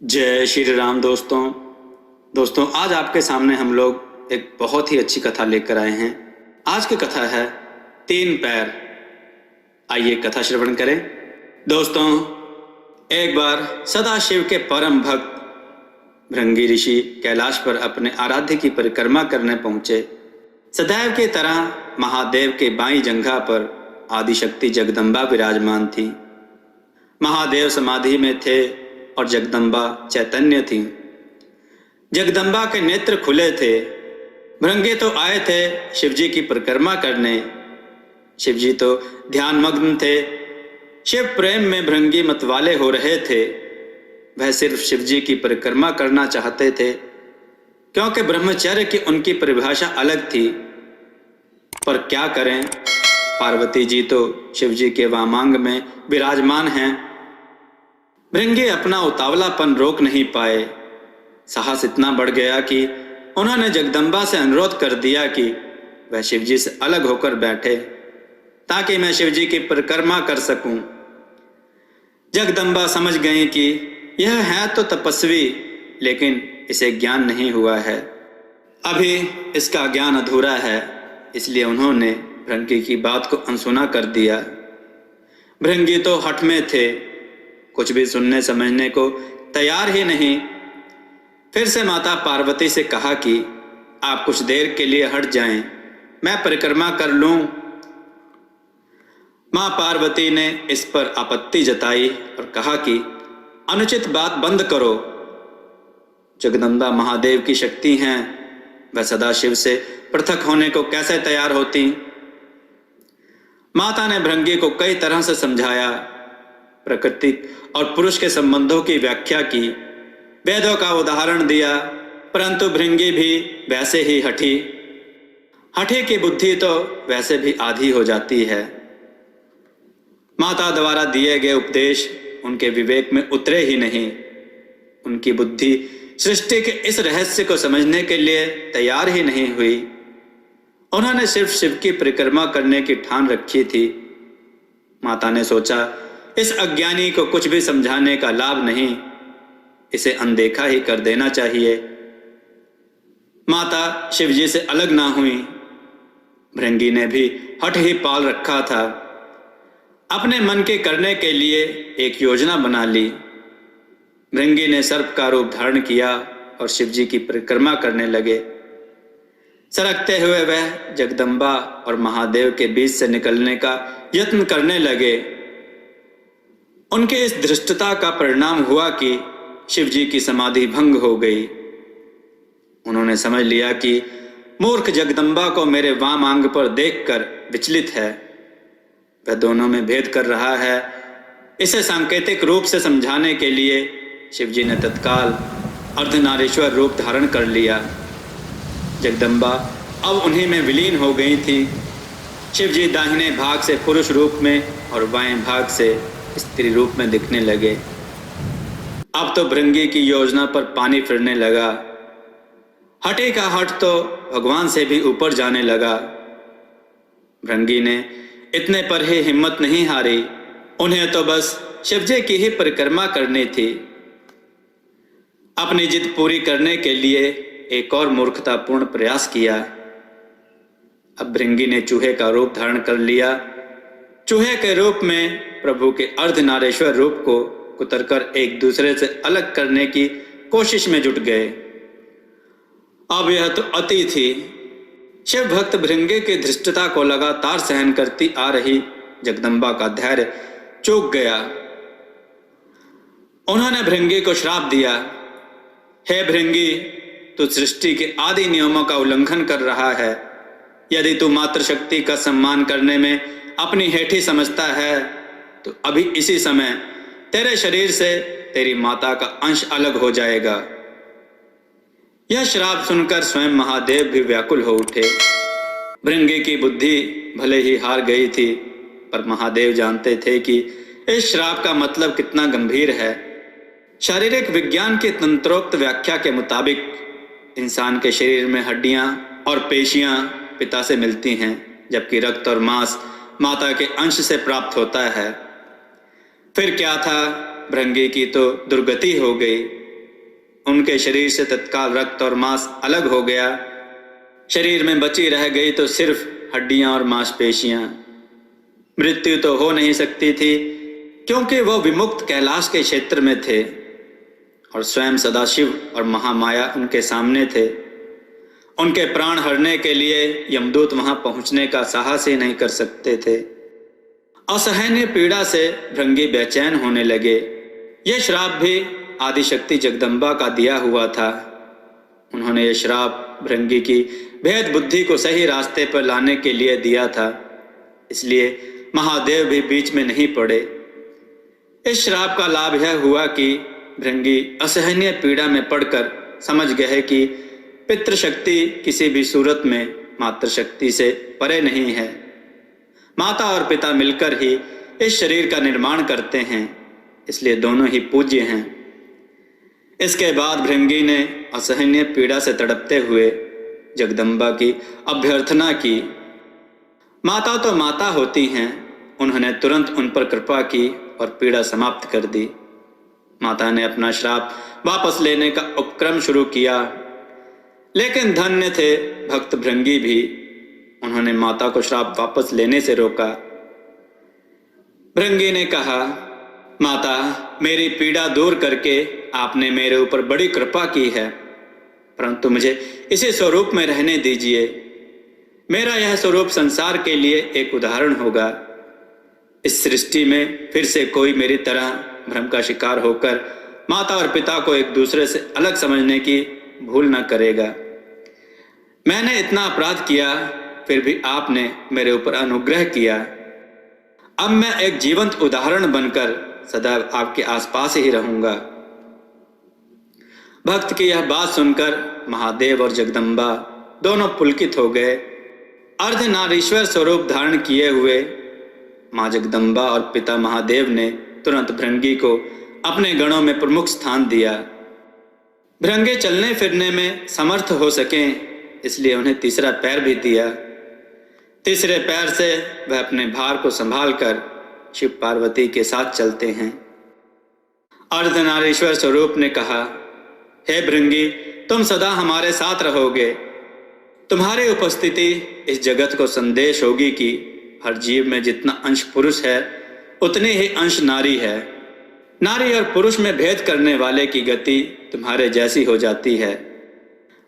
जय श्री राम दोस्तों आज आपके सामने हम लोग एक बहुत ही अच्छी कथा लेकर आए हैं। आज की कथा है तीन पैर। आइए कथा श्रवण करें। दोस्तों, एक बार सदाशिव के परम भक्त भृंगी ऋषि कैलाश पर अपने आराध्य की परिक्रमा करने पहुंचे। सदैव की तरह महादेव के बाईं जंघा पर आदिशक्ति जगदम्बा विराजमान थी। महादेव समाधि में थे और जगदम्बा चैतन्य थी। जगदम्बा के नेत्र खुले थे। भृंगी तो आए थे शिवजी की परिक्रमा करने। शिवजी तो ध्यान मग्न थे। शिव प्रेम में भृंगी मतवाले हो रहे थे। वह सिर्फ शिवजी की परिक्रमा करना चाहते थे, क्योंकि ब्रह्मचर्य की उनकी परिभाषा अलग थी। पर क्या करें, पार्वती जी तो शिवजी के वामांग में विराजमान हैं। भृंगी अपना उतावलापन रोक नहीं पाए। साहस इतना बढ़ गया कि उन्होंने जगदम्बा से अनुरोध कर दिया कि वह शिवजी से अलग होकर बैठे, ताकि मैं शिवजी की परिक्रमा कर सकूं। जगदम्बा समझ गई कि यह है तो तपस्वी, लेकिन इसे ज्ञान नहीं हुआ है, अभी इसका ज्ञान अधूरा है। इसलिए उन्होंने भृंगी की बात को अनसुना कर दिया। भृंगी तो हठ में थे, कुछ भी सुनने समझने को तैयार ही नहीं। फिर से माता पार्वती से कहा कि आप कुछ देर के लिए हट जाएं, मैं परिक्रमा कर लूं। मां पार्वती ने इस पर आपत्ति जताई और कहा कि अनुचित बात बंद करो। जगदम्बा महादेव की शक्ति हैं, वह सदाशिव से पृथक होने को कैसे तैयार होती। माता ने भृंगी को कई तरह से समझाया, प्रकृति और पुरुष के संबंधों की व्याख्या की, वेदों का उदाहरण दिया, परंतु भृंगी भी वैसे ही हठी। हठी की बुद्धि तो वैसे भी आधी हो जाती है। माता द्वारा दिए गए उपदेश उनके विवेक में उतरे ही नहीं। उनकी बुद्धि सृष्टि के इस रहस्य को समझने के लिए तैयार ही नहीं हुई। उन्होंने सिर्फ शिव की परिक्रमा करने की ठान रखी थी। माता ने सोचा, इस अज्ञानी को कुछ भी समझाने का लाभ नहीं, इसे अनदेखा ही कर देना चाहिए। माता शिवजी से अलग ना हुई। भृंगी ने भी हठ ही पाल रखा था। अपने मन के करने के लिए एक योजना बना ली। भृंगी ने सर्प का रूप धारण किया और शिवजी की परिक्रमा करने लगे। सरकते हुए वह जगदम्बा और महादेव के बीच से निकलने का यत्न करने लगे। उनके इस धृष्टता का परिणाम हुआ कि शिवजी की समाधि भंग हो गई। उन्होंने समझ लिया कि मूर्ख जगदम्बा को मेरे वाम अंग पर देखकर विचलित है, वह दोनों में भेद कर रहा है। इसे सांकेतिक रूप से समझाने के लिए शिवजी ने तत्काल अर्धनारीश्वर रूप धारण कर लिया। जगदम्बा अब उन्हीं में विलीन हो गई थी। शिवजी दाहिने भाग से पुरुष रूप में और बाएं भाग से स्त्री रूप में दिखने लगे। अब तो भृंगी की योजना पर पानी फिरने लगा। हठी का हठ तो भगवान से भी ऊपर जाने लगा। भृंगी ने इतने पर ही हिम्मत नहीं हारी। उन्हें तो बस शिवजी की ही परिक्रमा करनी थी। अपनी जिद पूरी करने के लिए एक और मूर्खतापूर्ण प्रयास किया। अब भृंगी ने चूहे का रूप धारण कर लिया। चूहे के रूप में प्रभु के अर्धनारेश्वर रूप को कुतरकर एक दूसरे से अलग करने की कोशिश में जुट गए। अब यह तो अति थी। शिव भक्त भृंगी की धृष्टता को लगातार सहन करती आ रही जगदम्बा का धैर्य चूक गया। उन्होंने भृंगी को श्राप दिया, हे भृंगी, तू सृष्टि के आदि नियमों का उल्लंघन कर रहा है। यदि तू मातृशक्ति का सम्मान करने में अपनी हेठी समझता है, तो अभी इसी समय तेरे शरीर से तेरी माता का अंश अलग हो जाएगा। यह श्राप सुनकर स्वयं महादेव भी व्याकुल हो उठे। भृंगी की बुद्धि भले ही हार गई थी, पर महादेव जानते थे कि इस श्राप का मतलब कितना गंभीर है। शारीरिक विज्ञान की तंत्रोक्त व्याख्या के मुताबिक इंसान के शरीर में हड्डियां और पेशियां पिता से मिलती हैं, जबकि रक्त और मांस माता के अंश से प्राप्त होता है। फिर क्या था, भृंगी की तो दुर्गति हो गई। उनके शरीर से तत्काल रक्त और मांस अलग हो गया। शरीर में बची रह गई तो सिर्फ हड्डियां और मांसपेशियां। मृत्यु तो हो नहीं सकती थी, क्योंकि वो विमुक्त कैलाश के क्षेत्र में थे और स्वयं सदाशिव और महामाया उनके सामने थे। उनके प्राण हरने के लिए यमदूत वहां पहुंचने का साहस ही नहीं कर सकते थे। असहनीय पीड़ा से भृंगी बेचैन होने लगे। यह श्राप भी आदिशक्ति जगदम्बा का दिया हुआ था। उन्होंने यह श्राप भृंगी की भेद बुद्धि को सही रास्ते पर लाने के लिए दिया था, इसलिए महादेव भी बीच में नहीं पड़े। इस श्राप का लाभ यह हुआ कि भृंगी असहनीय पीड़ा में पड़कर समझ गए कि पितृशक्ति किसी भी सूरत में मातृशक्ति से परे नहीं है। माता और पिता मिलकर ही इस शरीर का निर्माण करते हैं, इसलिए दोनों ही पूज्य हैं। इसके बाद भृंगी ने असहनीय पीड़ा से तड़पते हुए जगदम्बा की अभ्यर्थना की। माता तो माता होती हैं, उन्होंने तुरंत उन पर कृपा की और पीड़ा समाप्त कर दी। माता ने अपना श्राप वापस लेने का उपक्रम शुरू किया, लेकिन धन्य थे भक्त भृंगी भी। उन्होंने माता को श्राप वापस लेने से रोका। भृंगी ने कहा, माता, मेरी पीड़ा दूर करके आपने मेरे ऊपर बड़ी कृपा की है, परंतु मुझे इसी स्वरूप में रहने दीजिए। मेरा यह स्वरूप संसार के लिए एक उदाहरण होगा। इस सृष्टि में फिर से कोई मेरी तरह भ्रम का शिकार होकर माता और पिता को एक दूसरे से अलग समझने की भूल न करेगा। मैंने इतना अपराध किया, फिर भी आपने मेरे ऊपर अनुग्रह किया। अब मैं एक जीवंत उदाहरण बनकर सदैव आपके आसपास ही रहूंगा। भक्त की यह बात सुनकर महादेव और जगदम्बा दोनों पुलकित हो गए। अर्धनारीश्वर स्वरूप धारण किए हुए माँ जगदम्बा और पिता महादेव ने तुरंत भृंगी को अपने गणों में प्रमुख स्थान दिया। भृंगी चलने फिरने में समर्थ हो सकें, इसलिए उन्हें तीसरा पैर भी दिया। तीसरे पैर से वह अपने भार को संभालकर शिव पार्वती के साथ चलते हैं। अर्धनारीश्वर स्वरूप ने कहा, हे भृंगी, तुम सदा हमारे साथ रहोगे। तुम्हारी उपस्थिति इस जगत को संदेश होगी कि हर जीव में जितना अंश पुरुष है उतने ही अंश नारी है। नारी और पुरुष में भेद करने वाले की गति तुम्हारे जैसी हो जाती है।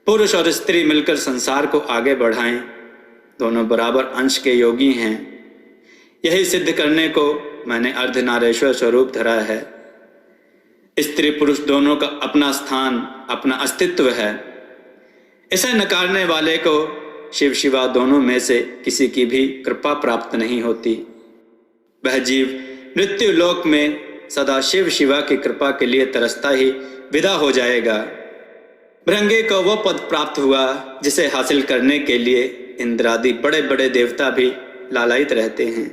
पुरुष और स्त्री मिलकर संसार को आगे बढ़ाएं, दोनों बराबर अंश के योगी हैं। यही सिद्ध करने को मैंने अर्धनारीश्वर स्वरूप धरा है। स्त्री पुरुष दोनों का अपना स्थान, अपना अस्तित्व है। इसे नकारने वाले को शिव शिवा दोनों में से किसी की भी कृपा प्राप्त नहीं होती। वह जीव मृत्यु लोक में सदा शिव शिवा की कृपा के लिए तरसता ही विदा हो जाएगा। भृंगी को वो पद प्राप्त हुआ जिसे हासिल करने के लिए इंद्रादि बड़े बड़े देवता भी लालायित रहते हैं।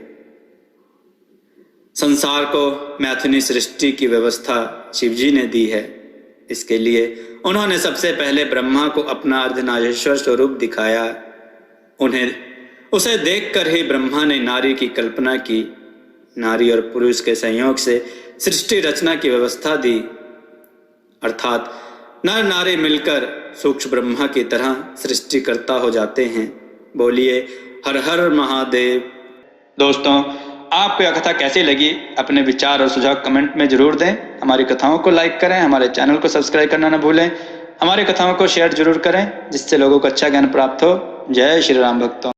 संसार को मैथुनी सृष्टि की व्यवस्था शिवजी ने दी है। इसके लिए उन्होंने सबसे पहले ब्रह्मा को अपना अर्धनारीश्वर स्वरूप दिखाया। उसे देखकर ही ब्रह्मा ने नारी की कल्पना की। नारी और पुरुष के संयोग से सृष्टि रचना की व्यवस्था दी, अर्थात नर नारी मिलकर सूक्ष्म ब्रह्मा की तरह सृष्टिकर्ता हो जाते हैं। बोलिए हर हर महादेव। दोस्तों, आपको यह कथा कैसी लगी? अपने विचार और सुझाव कमेंट में जरूर दें। हमारी कथाओं को लाइक करें, हमारे चैनल को सब्सक्राइब करना न भूलें। हमारी कथाओं को शेयर जरूर करें, जिससे लोगों को अच्छा ज्ञान प्राप्त हो। जय श्री राम भक्तों।